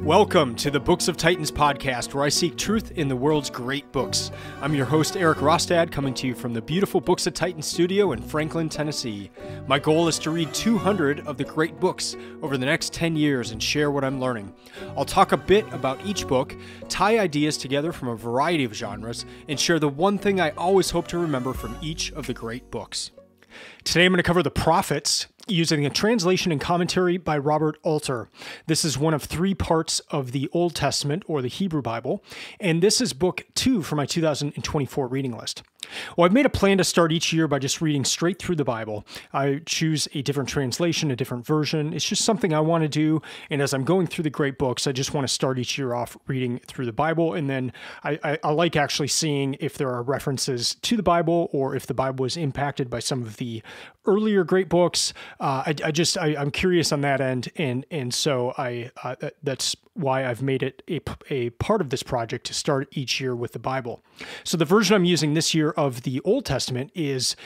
Welcome to the Books of Titans podcast, where I seek truth in the world's great books. I'm your host, Erik Rostad, coming to you from the beautiful Books of Titans studio in Franklin, Tennessee. My goal is to read 200 of the great books over the next 10 years and share what I'm learning. I'll talk a bit about each book, tie ideas together from a variety of genres, and share the one thing I always hope to remember from each of the great books. Today I'm going to cover the Prophets, using a translation and commentary by Robert Alter. This is one of three parts of the Old Testament, or the Hebrew Bible, and this is book 2 for my 2024 reading list. Well, I've made a plan to start each year by just reading straight through the Bible. I choose a different translation, a different version. It's just something I want to do, and as I'm going through the great books, I just want to start each year off reading through the Bible, and then I like actually seeing if there are references to the Bible, or if the Bible was impacted by some of the earlier great books. I'm curious on that end, and so that's why I've made it a part of this project to start each year with the Bible. So the version I'm using this year of the Old Testament is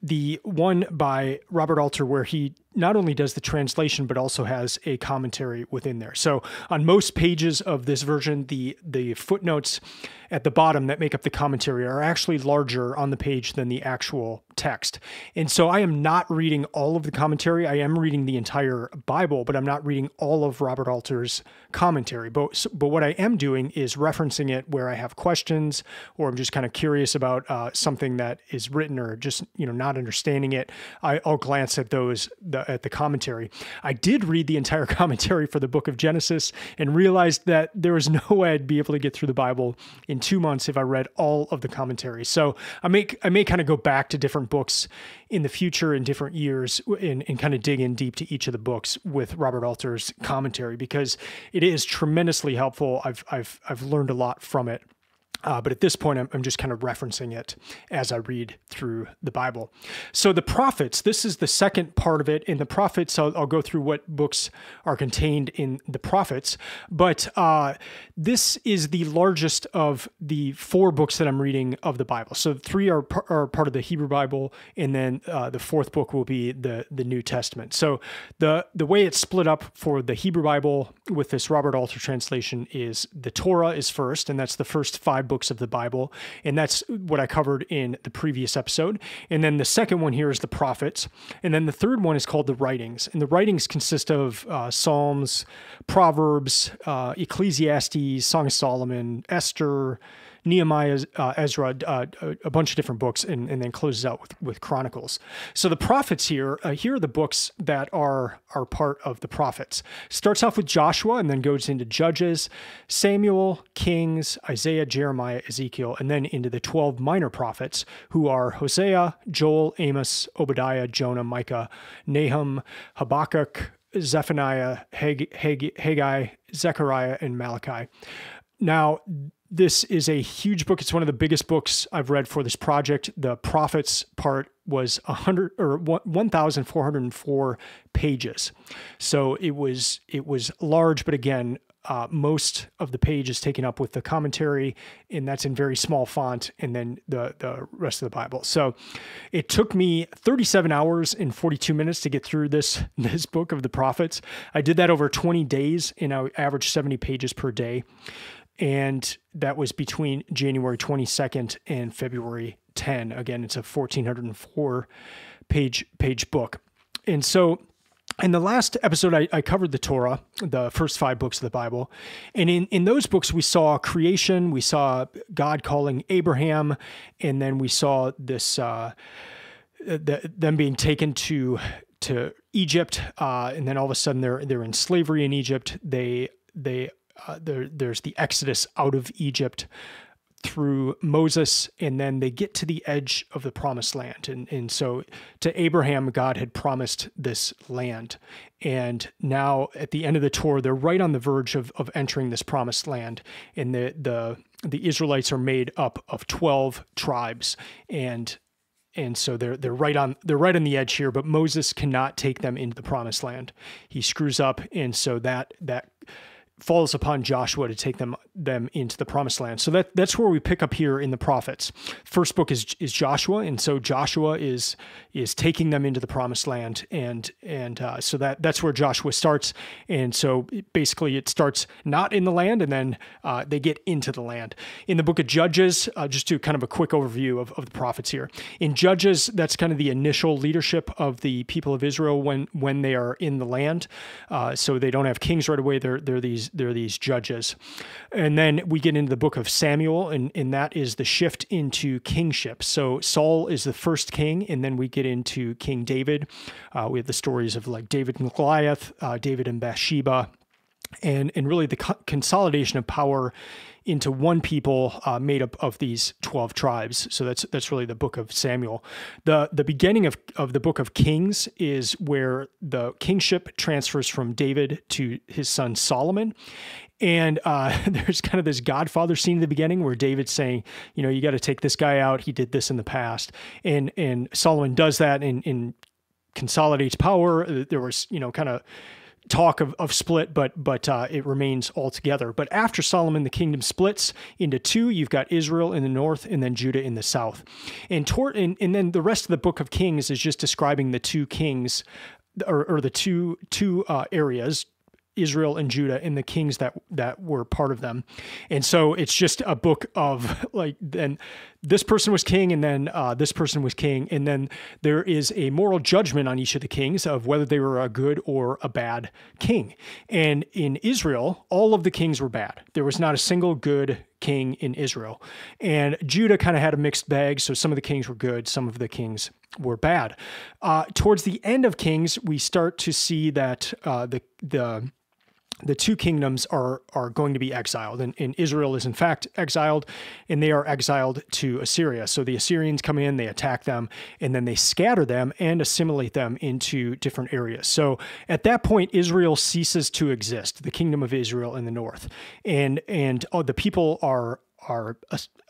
the one by Robert Alter, where he not only does the translation, but also has a commentary within there. So on most pages of this version, the footnotes at the bottom that make up the commentary are actually larger on the page than the actual text. And so I am not reading all of the commentary. I am reading the entire Bible, but I'm not reading all of Robert Alter's commentary. But what I am doing is referencing it where I have questions, or I'm just kind of curious about something that is written, or just not understanding it. I'll glance at those at the commentary. I did read the entire commentary for the book of Genesis and realized that there was no way I'd be able to get through the Bible in 2 months if I read all of the commentary. So I may kind of go back to different books in the future in different years and kind of dig in deep to each of the books with Robert Alter's commentary, because it is tremendously helpful. I've learned a lot from it. But at this point, I'm just kind of referencing it as I read through the Bible. So the Prophets, this is the second part of it. In the Prophets, I'll go through what books are contained in the Prophets. But this is the largest of the 4 books that I'm reading of the Bible. So 3 are part of the Hebrew Bible, and then the 4th book will be the New Testament. So the way it's split up for the Hebrew Bible with this Robert Alter translation is the Torah is first, and that's the first 5 books of the Bible, and that's what I covered in the previous episode. And then the second one here is the Prophets, and then the third one is called the Writings, and the Writings consist of Psalms, Proverbs, Ecclesiastes, Song of Solomon, Esther, Nehemiah, Ezra, a bunch of different books, and then closes out with Chronicles. So the Prophets here are the books that are part of the Prophets. Starts off with Joshua and then goes into Judges, Samuel, Kings, Isaiah, Jeremiah, Ezekiel, and then into the 12 minor prophets, who are Hosea, Joel, Amos, Obadiah, Jonah, Micah, Nahum, Habakkuk, Zephaniah, Haggai, Zechariah, and Malachi. Now, this is a huge book. It's one of the biggest books I've read for this project. The Prophets part was 1,404 pages. So it was large, but again, most of the page is taken up with the commentary, and that's in very small font, and then the rest of the Bible. So it took me 37 hours and 42 minutes to get through this book of the Prophets. I did that over 20 days, and I averaged 70 pages per day. And that was between January 22nd and February 10. Again, it's a 1,404 page book. And so in the last episode, I covered the Torah, the first 5 books of the Bible. And in those books, we saw creation, we saw God calling Abraham, and then we saw this them being taken to Egypt, and then all of a sudden they're in slavery in Egypt. There's the exodus out of Egypt through Moses, and then they get to the edge of the promised land. And so to Abraham, God had promised this land. And now at the end of the Torah, they're right on the verge of entering this promised land. And the Israelites are made up of 12 tribes. And so they're right on the edge here, but Moses cannot take them into the promised land. He screws up, and so that falls upon Joshua to take them into the promised land. So that's where we pick up here in the prophets. First book is Joshua, and so Joshua is taking them into the promised land, and so that's where Joshua starts. And so basically it starts not in the land, and then they get into the land. In the book of Judges, just do kind of a quick overview of the prophets here. In Judges, that's kind of the initial leadership of the people of Israel when they are in the land. So they don't have kings right away. They're these judges. And then we get into the book of Samuel, and that is the shift into kingship. So Saul is the first king, and then we get into King David. We have the stories of like David and Goliath, David and Bathsheba, and really the consolidation of power into one people made up of these 12 tribes. So that's really the book of Samuel. The beginning of the book of Kings is where the kingship transfers from David to his son Solomon. And there's kind of this Godfather scene in the beginning where David's saying, you got to take this guy out. He did this in the past. And Solomon does that and consolidates power. There was, kind of talk of split, but it remains all together. But after Solomon, the kingdom splits into two. You've got Israel in the north and then Judah in the south. And then the rest of the book of Kings is just describing the two kings or the two areas, Israel and Judah, and the kings that were part of them. And so it's just a book of then this person was king, and then this person was king, and then there is a moral judgment on each of the kings of whether they were a good or a bad king. And in Israel, all of the kings were bad. There was not a single good king in Israel. And Judah kind of had a mixed bag, so some of the kings were good, some of the kings were bad. Towards the end of Kings, we start to see that the two kingdoms are going to be exiled, and Israel is in fact exiled, and they are exiled to Assyria. So the Assyrians come in, they attack them, and then they scatter them and assimilate them into different areas. So at that point, Israel ceases to exist, the kingdom of Israel in the north, and the people are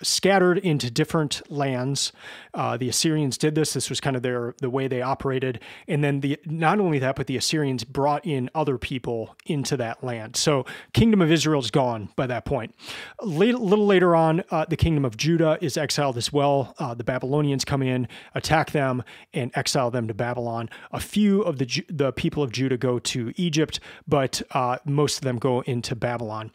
scattered into different lands. The Assyrians did this. This was kind of the way they operated. And then not only that, but the Assyrians brought in other people into that land. So kingdom of Israel is gone by that point. A little later on, the kingdom of Judah is exiled as well. The Babylonians come in, attack them, and exile them to Babylon. A few of the people of Judah go to Egypt, but most of them go into Babylon.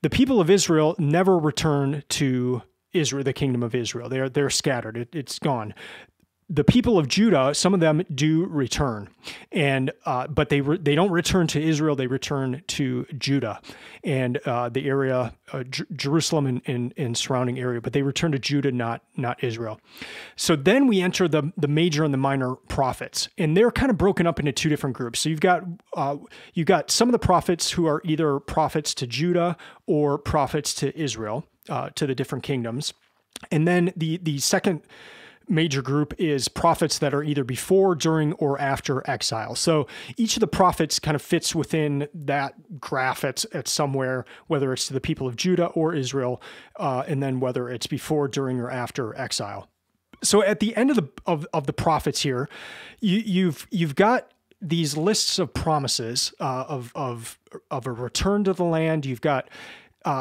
The people of Israel never return to Israel, the kingdom of Israel. They're scattered. It's gone. The people of Judah, some of them do return, but they don't return to Israel. They return to Judah and the area, Jerusalem and surrounding area. But they return to Judah, not Israel. So then we enter the major and the minor prophets, and they're kind of broken up into two different groups. So you've got some of the prophets who are either prophets to Judah or prophets to Israel, to the different kingdoms, and then the second major group is prophets that are either before, during, or after exile. So each of the prophets kind of fits within that graph at somewhere, whether it's to the people of Judah or Israel, and then whether it's before, during, or after exile. So at the end of the prophets here, you've got these lists of promises of a return to the land. You've got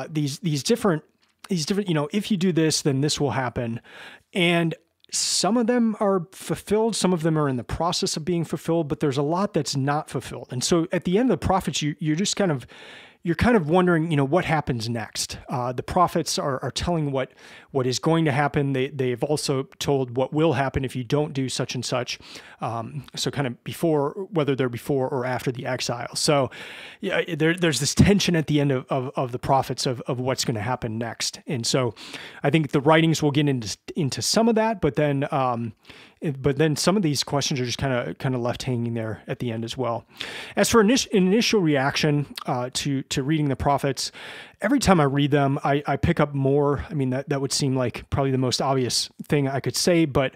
these different, if you do this, then this will happen. And some of them are fulfilled, some of them are in the process of being fulfilled, but there's a lot that's not fulfilled. And so at the end of the prophets, you're kind of wondering, what happens next. The prophets are telling what is going to happen. They've also told what will happen if you don't do such and such. So kind of before, whether they're before or after the exile. So yeah, there's this tension at the end of the prophets of what's going to happen next. And so I think the writings will get into some of that, but then some of these questions are just kind of left hanging there at the end as well. As for initial reaction to reading the prophets, every time I read them, I pick up more. I mean, that would seem like probably the most obvious thing I could say, but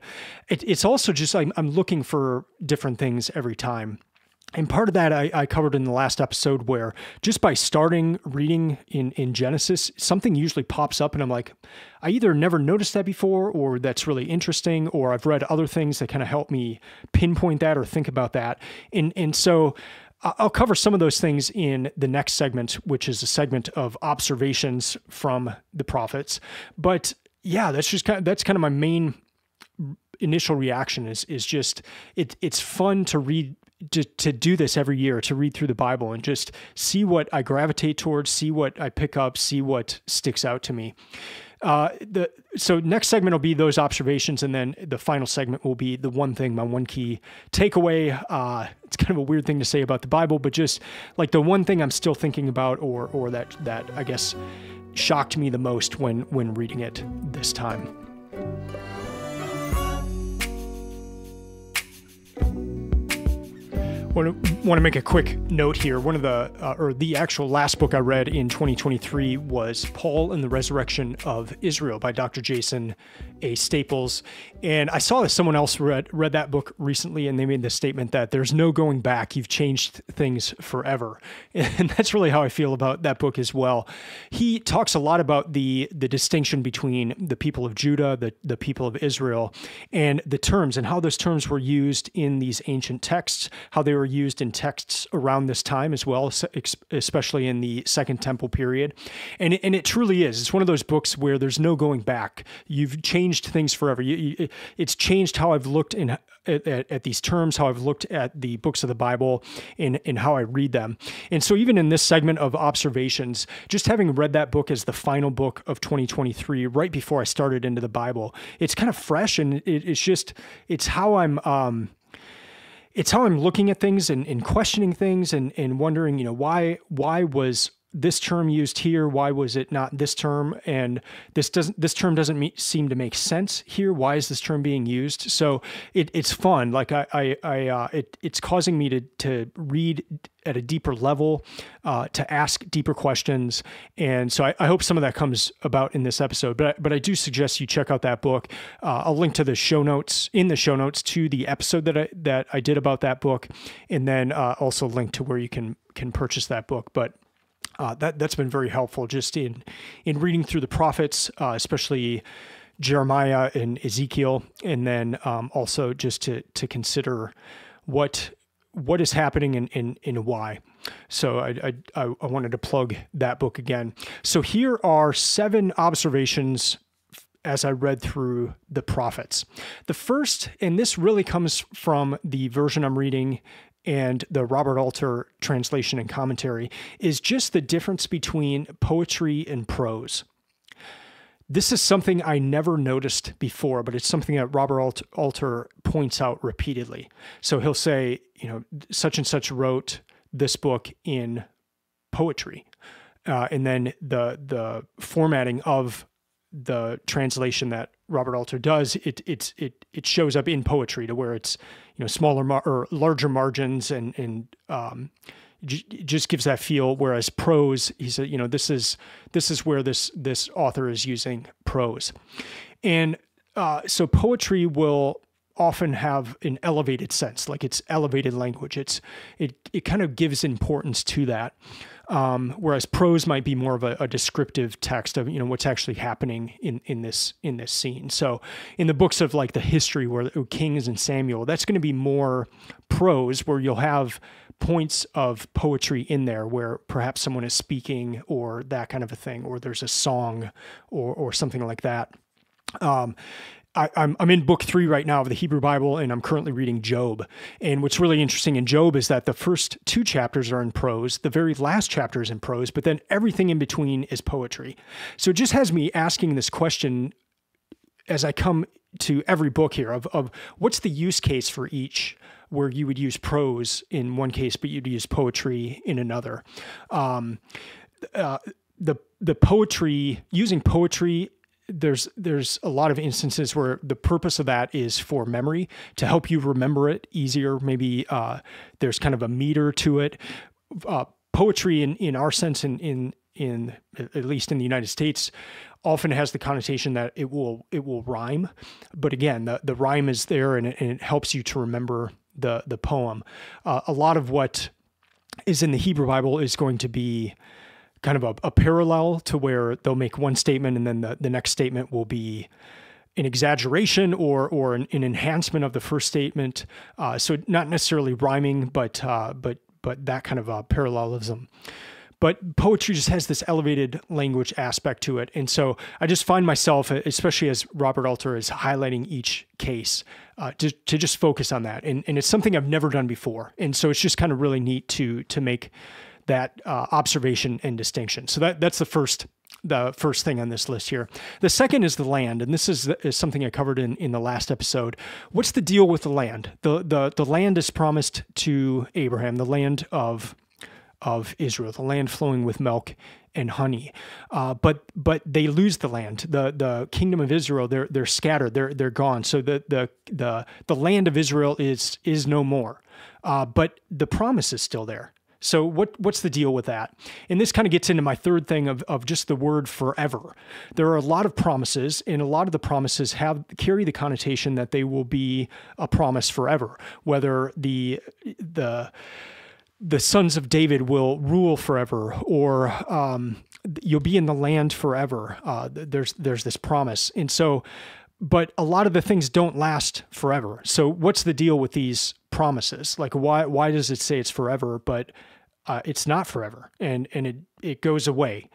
it's also just I'm looking for different things every time. And part of that I covered in the last episode, where just by starting reading in Genesis, something usually pops up and I'm like, I either never noticed that before, or that's really interesting, or I've read other things that kind of help me pinpoint that or think about that. And so I'll cover some of those things in the next segment, which is a segment of observations from the prophets. But yeah, that's kind of my main initial reaction is just it's fun to read, to do this every year, to read through the Bible and just see what I gravitate towards, see what I pick up, see what sticks out to me. So next segment will be those observations, and then the final segment will be the one thing, my one key takeaway. It's kind of a weird thing to say about the Bible, but just like the one thing I'm still thinking about, or that I guess shocked me the most when reading it this time. Want to make a quick note here. One of the actual last book I read in 2023 was Paul and the Resurrection of Israel by Dr. Jason A. Staples. And I saw that someone else read that book recently, and they made the statement that there's no going back. You've changed things forever. And that's really how I feel about that book as well. He talks a lot about the distinction between the people of Judah, the people of Israel, and the terms, and how those terms were used in these ancient texts, how they were used in texts around this time as well, especially in the Second Temple period. And it truly is. It's one of those books where there's no going back. You've changed things forever. It's changed how I've looked at these terms, how I've looked at the books of the Bible, and how I read them. And so even in this segment of observations, just having read that book as the final book of 2023, right before I started into the Bible, it's kind of fresh, and it's how I'm looking at things and questioning things and wondering, why was this term used here? Why was it not this term? And this term doesn't seem to make sense here. Why is this term being used? So it's fun. Like it's causing me to read at a deeper level, to ask deeper questions. And so I hope some of that comes about in this episode, but I do suggest you check out that book. I'll link to the show notes to the episode that I did about that book. And then also link to where you can purchase that book. But that's been very helpful just in reading through the prophets, especially Jeremiah and Ezekiel, and then also just to consider what is happening and why. So I wanted to plug that book again. So here are 7 observations as I read through the prophets. The first, and this really comes from the version I'm reading and the Robert Alter translation and commentary, is just the difference between poetry and prose. This is something I never noticed before, but it's something that Robert Alter points out repeatedly. So he'll say, such and such wrote this book in poetry. And then the formatting of the translation that Robert Alter does, it shows up in poetry to where it's smaller or larger margins and just gives that feel. Whereas prose, he said, this is where this author is using prose, and so poetry will often have an elevated sense, like it's elevated language. It kind of gives importance to that. Whereas prose might be more of a descriptive text of what's actually happening in this scene. So in the books of like the history, where Kings and Samuel, that's going to be more prose, where you'll have points of poetry in there where perhaps someone is speaking or that kind of a thing, or there's a song or something like that. I'm in book 3 right now of the Hebrew Bible, and I'm currently reading Job. And what's really interesting in Job is that the first 2 chapters are in prose, the very last chapter is in prose, but then everything in between is poetry. So it just has me asking this question as I come to every book here of what's the use case for each, where you would use prose in one case, but you'd use poetry in another. The poetry, using poetry, there's a lot of instances where the purpose of that is for memory, to help you remember it easier. Maybe there's kind of a meter to it. Poetry in our sense, in at least in the United States, often has the connotation that it will rhyme. But again, the rhyme is there, and it helps you to remember the poem. A lot of what is in the Hebrew Bible is going to be kind of a parallel, to where they'll make one statement and then the next statement will be an exaggeration or an enhancement of the first statement. So not necessarily rhyming, but that kind of parallelism. But poetry just has this elevated language aspect to it. And so I just find myself, especially as Robert Alter is highlighting each case, to just focus on that. And it's something I've never done before. And so it's just kind of really neat to make that observation and distinction. So that's the first thing on this list here. The second is the land. And this is something I covered in the last episode. What's the deal with the land? The land is promised to Abraham, the land of Israel, the land flowing with milk and honey. But they lose the land. The kingdom of Israel, they're scattered. They're gone. So the land of Israel is no more. But the promise is still there. So what's the deal with that? And this kind of gets into my third thing of just the word forever. There are a lot of promises, and a lot of the promises carry the connotation that they will be a promise forever, whether the sons of David will rule forever, or you'll be in the land forever. There's this promise. And so, but a lot of the things don't last forever. So what's the deal with these promises? Like, why does it say it's forever, but it's not forever, and it goes away?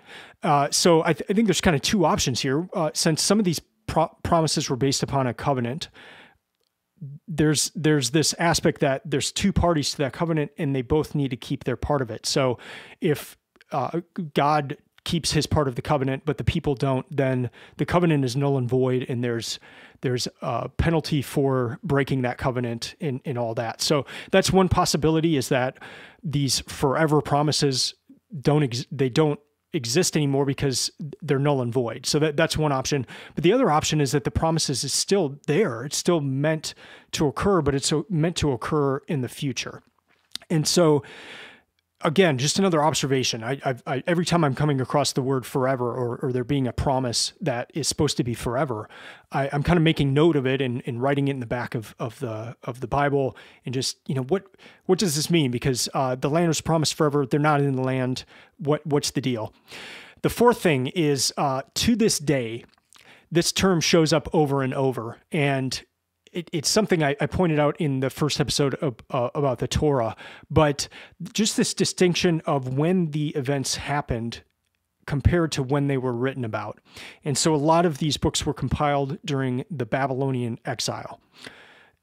So I think there's kind of two options here. Since some of these promises were based upon a covenant, there's this aspect that there's two parties to that covenant, and they both need to keep their part of it. So if God keeps his part of the covenant, but the people don't, then the covenant is null and void, and there's a penalty for breaking that covenant and all that. So that's one possibility, is that these forever promises don't exist anymore because they're null and void. So that's one option. But the other option is that the promises is still there. It's still meant to occur, but it's meant to occur in the future. And so, again, just another observation. I every time I'm coming across the word forever, or there being a promise that is supposed to be forever, I'm kind of making note of it and writing it in the back of the Bible, and just, what does this mean? Because the land was promised forever. They're not in the land. What's the deal? The fourth thing is, to this day, this term shows up over and over, and it's something I pointed out in the first episode about the Torah, but just this distinction of when the events happened compared to when they were written about. And so a lot of these books were compiled during the Babylonian exile.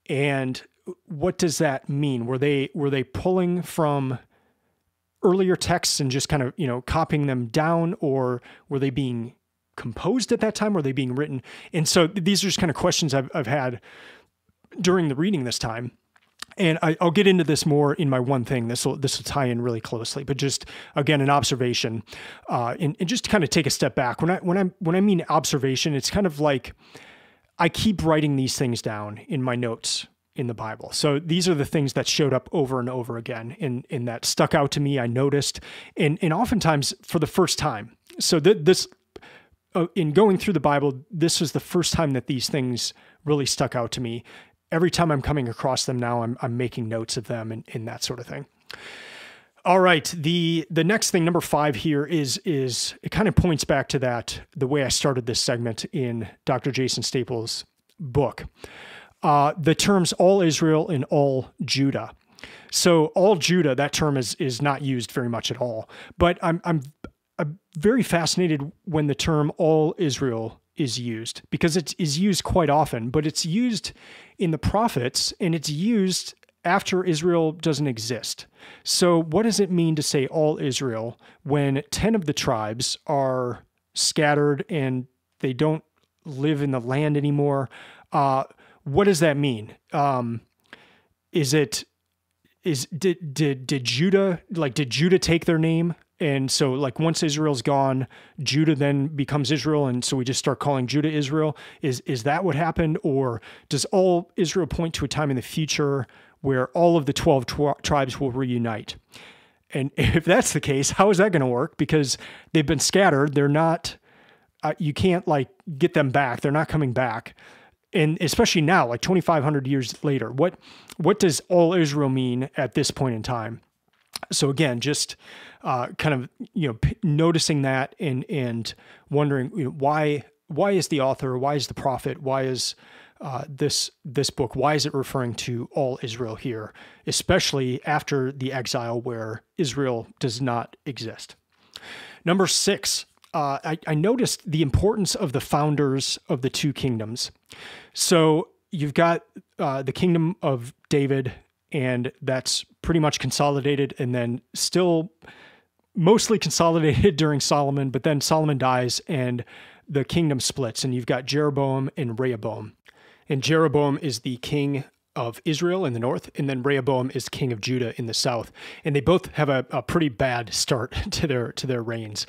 And what does that mean? Were they pulling from earlier texts and just kind of, copying them down, or were they being composed at that time? Were they being written? And so these are just kind of questions I've had during the reading this time. And I'll get into this more in my one thing. This will tie in really closely, but just, again, an observation, and just to kind of take a step back. When I mean observation, it's kind of like I keep writing these things down in my notes in the Bible. So these are the things that showed up over and over again, and that stuck out to me. I noticed, and oftentimes for the first time. So this in going through the Bible, this was the first time that these things really stuck out to me. Every time I'm coming across them now, I'm making notes of them and that sort of thing. All right, the next thing, number 5 here, is it kind of points back to the way I started this segment in Dr. Jason Staples' book. The terms all Israel and all Judah. So all Judah, that term is not used very much at all. But I'm very fascinated when the term all Israel is used, because it is used quite often, but it's used in the prophets, and it's used after Israel doesn't exist. So what does it mean to say all Israel when 10 of the tribes are scattered and they don't live in the land anymore? What does that mean? Did Judah take their name? And so, like, once Israel's gone, Judah then becomes Israel, and so we just start calling Judah Israel. Is that what happened? Or does all Israel point to a time in the future where all of the 12 tribes will reunite? And if that's the case, how is that going to work? Because they've been scattered. They're not, you can't, get them back. They're not coming back. And especially now, 2,500 years later, what does all Israel mean at this point in time? So again, just kind of, noticing that and wondering, why is the author, why is the prophet, why is this book? Why is it referring to all Israel here, especially after the exile where Israel does not exist? Number 6, I noticed the importance of the founders of the two kingdoms. So you've got the kingdom of David, and that's pretty much consolidated, and then still mostly consolidated during Solomon, but then Solomon dies and the kingdom splits, and you've got Jeroboam and Rehoboam. And Jeroboam is the king of Israel in the north, and then Rehoboam is king of Judah in the south. And they both have a pretty bad start to their reigns,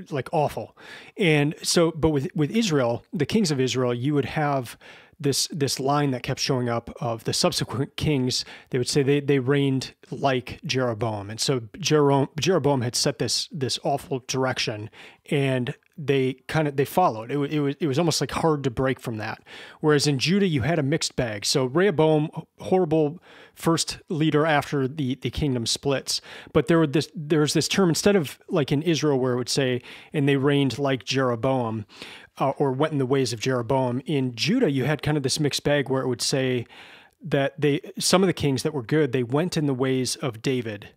like awful. And so, but with Israel, the kings of Israel, you would have this line that kept showing up of the subsequent kings. They would say they reigned like Jeroboam, and so Jeroboam had set this awful direction, and they followed. It was almost like hard to break from that. Whereas in Judah, you had a mixed bag. So Rehoboam, horrible first leader after the kingdom splits, but there was this term, instead of like in Israel where it would say, and they reigned like Jeroboam, or went in the ways of Jeroboam. In Judah, you had kind of this mixed bag where it would say that some of the kings that were good, they went in the ways of David.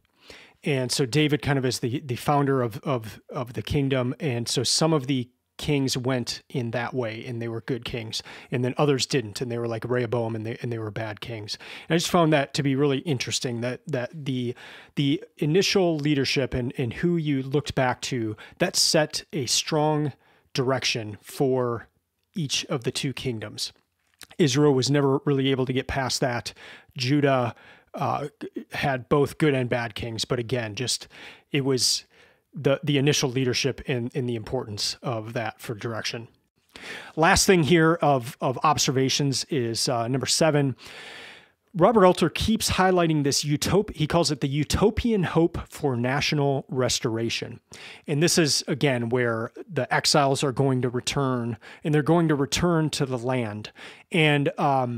And so David kind of is the founder of the kingdom. And so some of the kings went in that way, and they were good kings. And then others didn't, and they were like Rehoboam, and they were bad kings. And I just found that to be really interesting, that the initial leadership and who you looked back to, that set a strong direction for each of the two kingdoms. Israel was never really able to get past that. Judah had both good and bad kings, but again, just it was the initial leadership and the importance of that for direction. Last thing here of observations is number 7. Robert Alter keeps highlighting this he calls it the utopian hope for national restoration. And this is, again, where the exiles are going to return, and they're going to return to the land. And I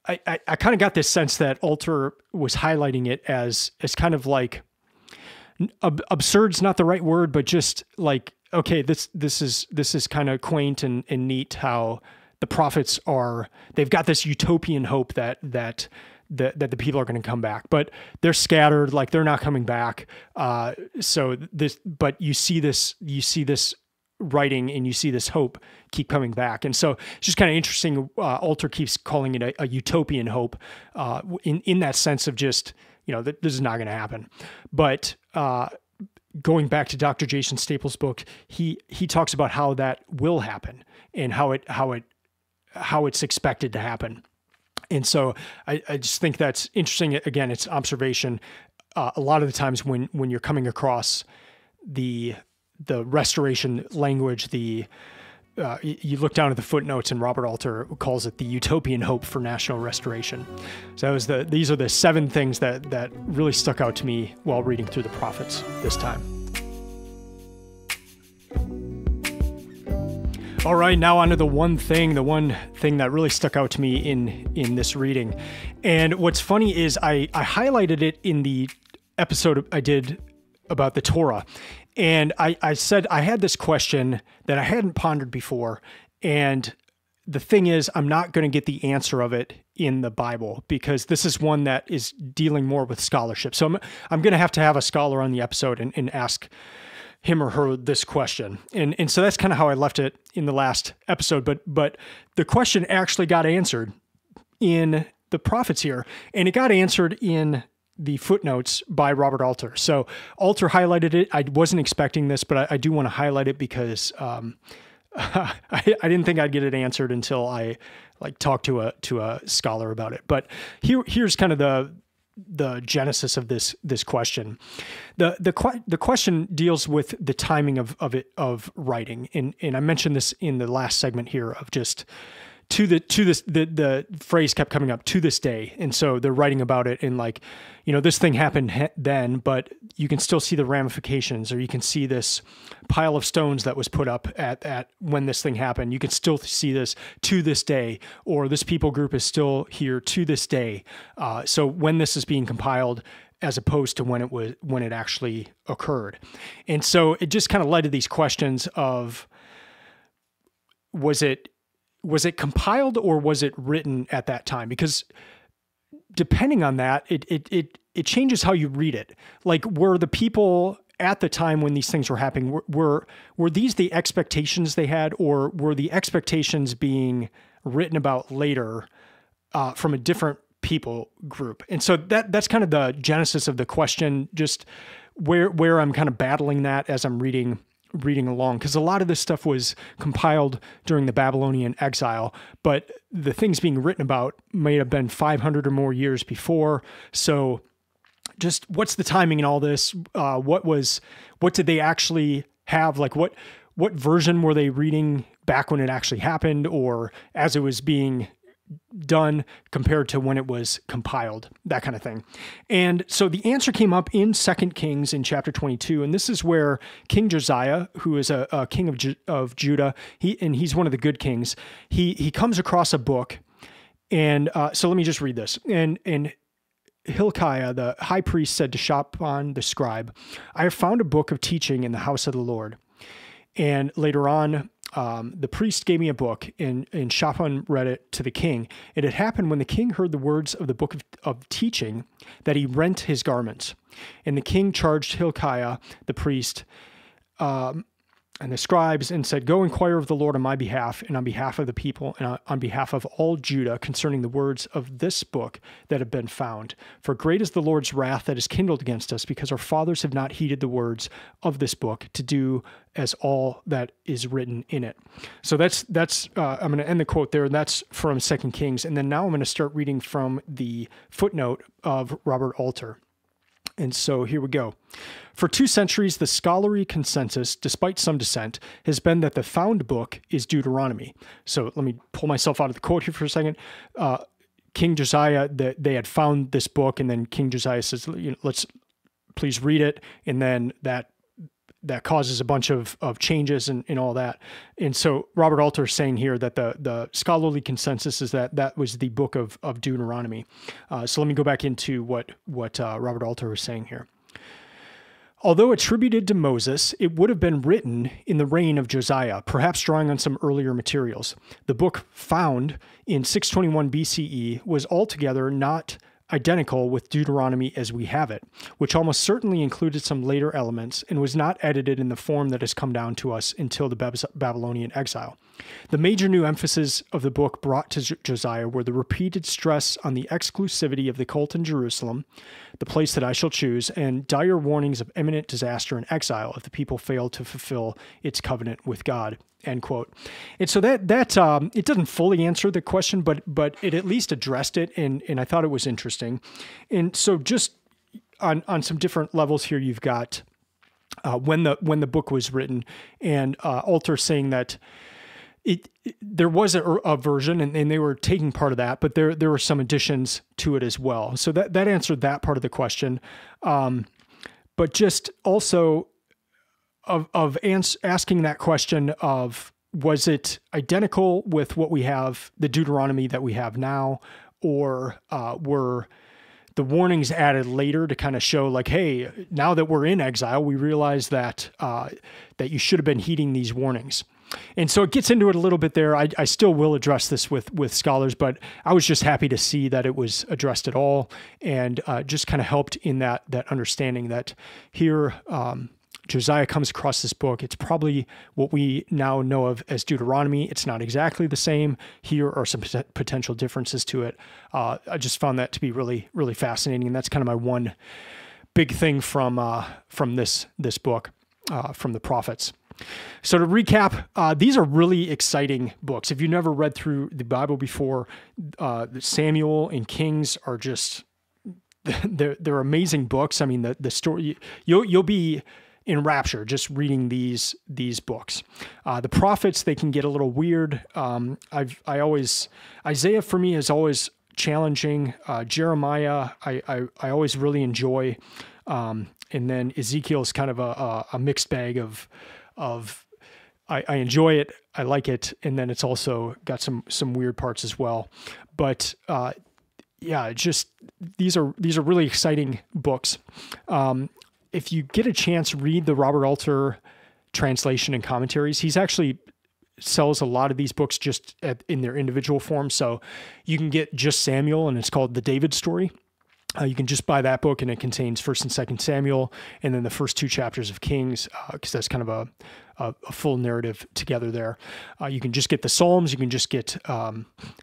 kind of got this sense that Alter was highlighting it as kind of like, absurd's not the right word, but just like, okay, this is kind of quaint and neat how the prophets they've got this utopian hope that the people are going to come back, but they're scattered, like they're not coming back. But you see this writing, and you see this hope keep coming back. And so it's just kind of interesting. Alter keeps calling it a utopian hope, in that sense of just, this is not going to happen. But, going back to Dr. Jason Staples' book, he talks about how that will happen and how it's expected to happen. And so I just think that's interesting. Again, it's observation. A lot of the times when you're coming across the restoration language, you look down at the footnotes, and Robert Alter calls it the utopian hope for national restoration. So these are the 7 things that really stuck out to me while reading through the prophets this time. All right, now on to the one thing that really stuck out to me in this reading. And what's funny is I highlighted it in the episode I did about the Torah. And I said I had this question that I hadn't pondered before. And the thing is, I'm not going to get the answer of it in the Bible, because this is one that is dealing more with scholarship. So I'm going to have a scholar on the episode and ask him or her this question. And so that's kind of how I left it in the last episode. But the question actually got answered in the prophets here, and it got answered in the footnotes by Robert Alter. So Alter highlighted it. I wasn't expecting this, but I do want to highlight it because I didn't think I'd get it answered until I talked to a scholar about it. But here's kind of the genesis of this question. The question deals with the timing of writing, and I mentioned this in the last segment here of just the phrase kept coming up, to this day. And so they're writing about it and this thing happened then, but you can still see the ramifications, or you can see this pile of stones that was put up at when this thing happened. You can still see this to this day, or this people group is still here to this day. So when this is being compiled, as opposed to when it actually occurred. And so it just kind of led to these questions of, was it was it compiled or was it written at that time? Because depending on that, it changes how you read it. Like, were the people at the time when these things were happening, were these the expectations they had, or were the expectations being written about later from a different people group? And so that's kind of the genesis of the question, just where I'm kind of battling that as I'm reading along, because a lot of this stuff was compiled during the Babylonian exile, but the things being written about may have been 500 or more years before. So just what's the timing in all this? What did they actually have? Like what version were they reading back when it actually happened, or as it was being done compared to when it was compiled, that kind of thing. And so the answer came up in 2 Kings in chapter 22. And this is where King Josiah, who is a king of Judah, he's one of the good kings. He comes across a book. And so let me just read this. And Hilkiah, the high priest, said to Shaphan the scribe, "I have found a book of teaching in the house of the Lord." And later on, the priest gave me a book, and Shaphan read it to the king. It had happened when the king heard the words of the book of teaching that he rent his garments. And the king charged Hilkiah, the priest, and the scribes, and said, "Go inquire of the Lord on my behalf and on behalf of the people and on behalf of all Judah concerning the words of this book that have been found. For great is the Lord's wrath that is kindled against us, because our fathers have not heeded the words of this book to do as all that is written in it." So that's I'm going to end the quote there. And that's from 2 Kings. And then now I'm going to start reading from the footnote of Robert Alter. And so here we go. For 2 centuries, the scholarly consensus, despite some dissent, has been that the found book is Deuteronomy. So let me pull myself out of the quote here for a second. King Josiah, they had found this book, and then King Josiah says, let's please read it. And then that causes a bunch of changes and all that. And so Robert Alter is saying here that the scholarly consensus is that was the book of Deuteronomy. So let me go back into what Robert Alter is saying here. Although attributed to Moses, it would have been written in the reign of Josiah, perhaps drawing on some earlier materials. The book found in 621 BCE was altogether not identical with Deuteronomy as we have it, which almost certainly included some later elements and was not edited in the form that has come down to us until the Babylonian exile. The major new emphasis of the book brought to Josiah were the repeated stress on the exclusivity of the cult in Jerusalem, the place that I shall choose, and dire warnings of imminent disaster and exile if the people failed to fulfill its covenant with God. End quote. And so that it doesn't fully answer the question, but it at least addressed it, and I thought it was interesting. And so just on some different levels here, you've got when the book was written, and Alter saying that there was a version, and they were taking part of that, but there were some additions to it as well. So that answered that part of the question. But just also of asking that question of, was it identical with what we have, the Deuteronomy that we have now, or were the warnings added later to kind of show like, hey, now that we're in exile, we realize that that you should have been heeding these warnings. And so it gets into it a little bit there. I still will address this with scholars, but I was just happy to see that it was addressed at all, and just kind of helped in that understanding that here Josiah comes across this book. It's probably what we now know of as Deuteronomy. It's not exactly the same. Here are some potential differences to it. I just found that to be really, really fascinating, and that's kind of my one big thing from this book, from the prophets. So to recap, these are really exciting books. If you've never read through the Bible before, Samuel and Kings are just, they're amazing books. I mean, the story, you'll be in rapture just reading these books. The prophets, they can get a little weird. Isaiah for me is always challenging. Jeremiah, I always really enjoy. And then Ezekiel is kind of a mixed bag of I enjoy it, I like it, and then it's also got some weird parts as well. But yeah, just these are really exciting books. If you get a chance, read the Robert Alter translation and commentaries. He's actually sells a lot of these books just in their individual form. So you can get just Samuel, and it's called The David Story. You can just buy that book, and it contains 1st and 2nd Samuel, and then the first 2 chapters of Kings, because that's kind of a full narrative together there. You can just get the Psalms, you can just get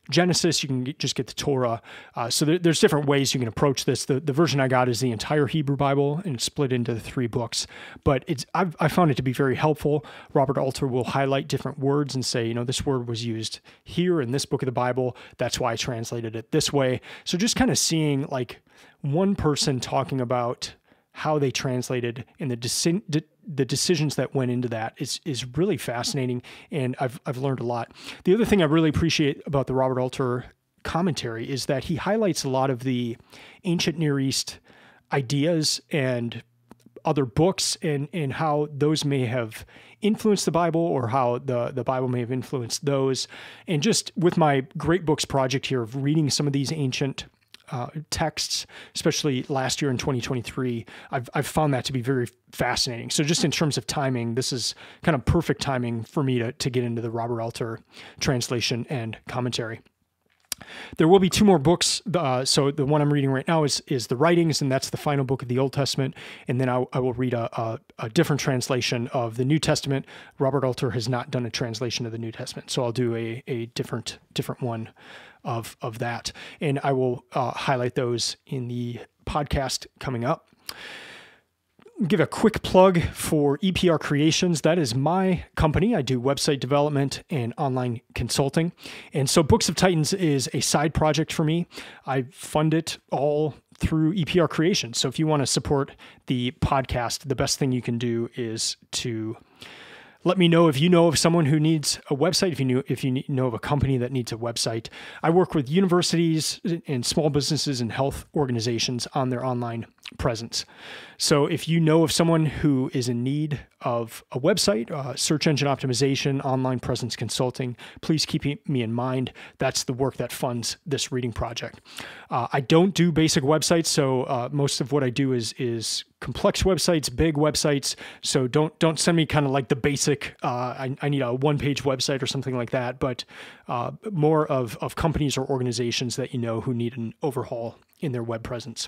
Genesis, you can just get the Torah. So there's different ways you can approach this. The version I got is the entire Hebrew Bible, and it's split into the 3 books. But I found it to be very helpful. Robert Alter will highlight different words and say, this word was used here in this book of the Bible. That's why I translated it this way. So just kind of seeing like one person talking about how they translated and the decisions that went into that is really fascinating, and I've learned a lot. The other thing I really appreciate about the Robert Alter commentary is that he highlights a lot of the ancient Near East ideas and other books and how those may have influenced the Bible, or how the Bible may have influenced those. And just with my Great Books project here of reading some of these ancient texts, especially last year in 2023, I've found that to be very fascinating. So just in terms of timing, this is kind of perfect timing for me to get into the Robert Alter translation and commentary. There will be 2 more books. So the one I'm reading right now is the Writings, and that's the final book of the Old Testament. And then I will read a different translation of the New Testament. Robert Alter has not done a translation of the New Testament, so I'll do a different one of that. And I will highlight those in the podcast coming up. Give a quick plug for EPR Creations. That is my company. I do website development and online consulting. And so Books of Titans is a side project for me. I fund it all through EPR Creations. So if you want to support the podcast, the best thing you can do is to let me know if you know of someone who needs a website, if you know of a company that needs a website. I work with universities and small businesses and health organizations on their online presence. So if you know of someone who is in need of a website, search engine optimization, online presence consulting, please keep me in mind. That's the work that funds this reading project. I don't do basic websites, so most of what I do is complex websites, big websites. So don't send me kind of like the basic, I need a one-page website or something like that, but more of companies or organizations that you know who need an overhaul in their web presence.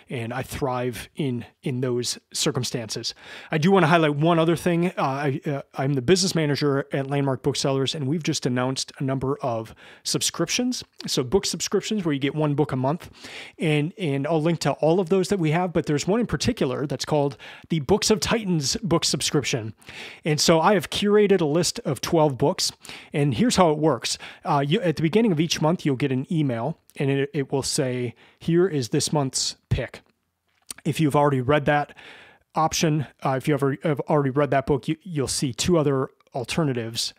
And I thrive in those circumstances. I do want to highlight one other thing. I'm the business manager at Landmark Booksellers, and we've just announced a number of subscriptions. So book subscriptions where you get 1 book a month. And I'll link to all of those that we have, but there's one in particular that's called the Books of Titans book subscription. And so I have curated a list of 12 books, and here's how it works. At the beginning of each month, you'll get an email, and it will say, here is this month's pick. If you've already read that option, if you have already read that book, you'll see 2 other alternatives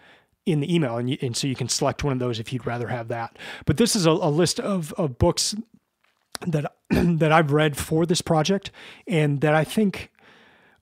in the email, and so you can select one of those if you'd rather have that. But this is a list of books that that I've read for this project, and that I think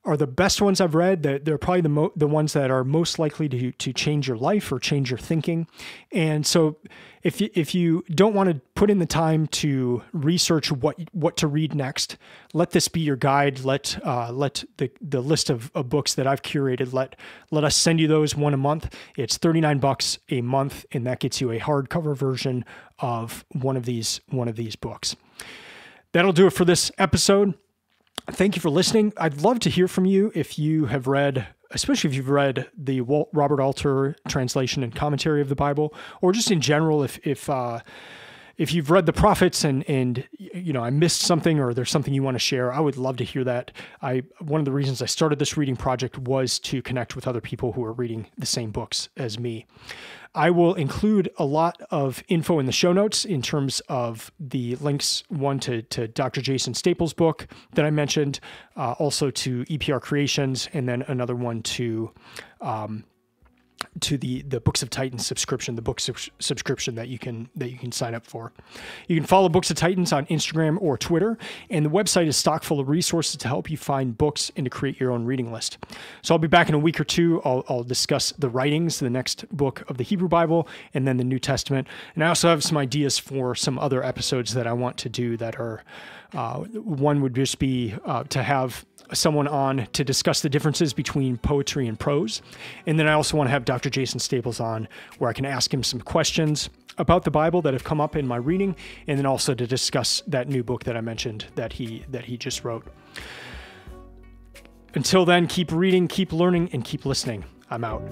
are the best ones I've read. They're probably the ones that are most likely to change your life or change your thinking. And so if you don't want to put in the time to research what to read next, let this be your guide. Let the list of books that I've curated, let us send you those 1 a month. It's $39 a month, and that gets you a hardcover version of one of these books. That'll do it for this episode. Thank you for listening. I'd love to hear from you if you have read, especially if you've read the Robert Alter translation and commentary of the Bible, or just in general, if you've read the prophets and I missed something, or there's something you want to share, I would love to hear that. One of the reasons I started this reading project was to connect with other people who are reading the same books as me. I will include a lot of info in the show notes in terms of the links, one to Dr. Jason Staples' book that I mentioned, also to EPR Creations, and then another one to the Books of Titans subscription, the book subscription that you can sign up for. You can follow Books of Titans on Instagram or Twitter, and the website is stock full of resources to help you find books and to create your own reading list. So I'll be back in a week or 2. I'll discuss the Writings, the next book of the Hebrew Bible, and then the New Testament. And I also have some ideas for some other episodes that I want to do that are One would just be to have someone on to discuss the differences between poetry and prose. And then I also want to have Dr. Jason Staples on, where I can ask him some questions about the Bible that have come up in my reading, and then also to discuss that new book that I mentioned that he just wrote. Until then, keep reading, keep learning, and keep listening. I'm out.